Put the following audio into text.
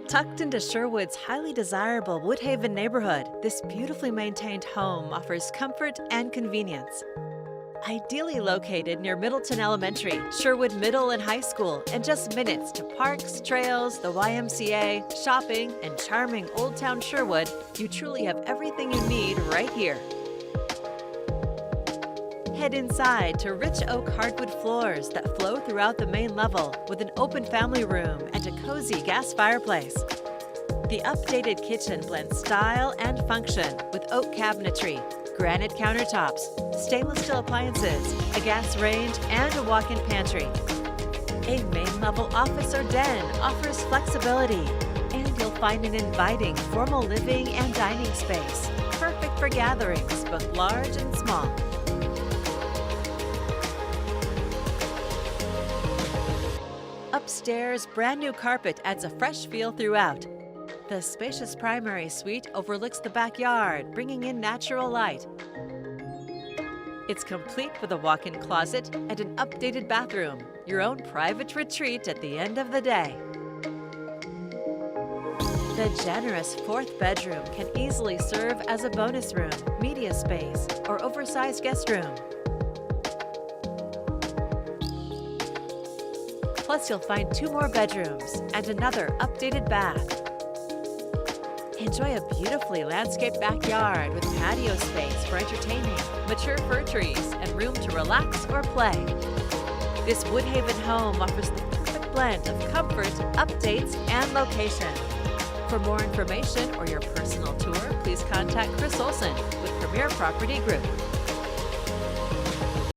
Tucked into Sherwood's highly desirable Woodhaven neighborhood, this beautifully maintained home offers comfort and convenience. Ideally located near Middleton Elementary, Sherwood Middle and High School, and just minutes to parks, trails, the YMCA, shopping, and charming Old Town Sherwood, you truly have everything you need right here. Head inside to rich oak hardwood floors that flow throughout the main level with an open family room and a cozy gas fireplace. The updated kitchen blends style and function with oak cabinetry, granite countertops, stainless steel appliances, a gas range, and a walk-in pantry. A main level office or den offers flexibility, and you'll find an inviting formal living and dining space, perfect for gatherings both large and small. Upstairs, brand new carpet adds a fresh feel throughout. The spacious primary suite overlooks the backyard, bringing in natural light. It's complete with a walk-in closet and an updated bathroom, your own private retreat at the end of the day. The generous fourth bedroom can easily serve as a bonus room, media space, or oversized guest room. Plus, you'll find 2 more bedrooms and another updated bath. Enjoy a beautifully landscaped backyard with patio space for entertaining, mature fir trees, and room to relax or play. This Woodhaven home offers the perfect blend of comfort, updates, and location. For more information or your personal tour, please contact Chris Olson with Premier Property Group.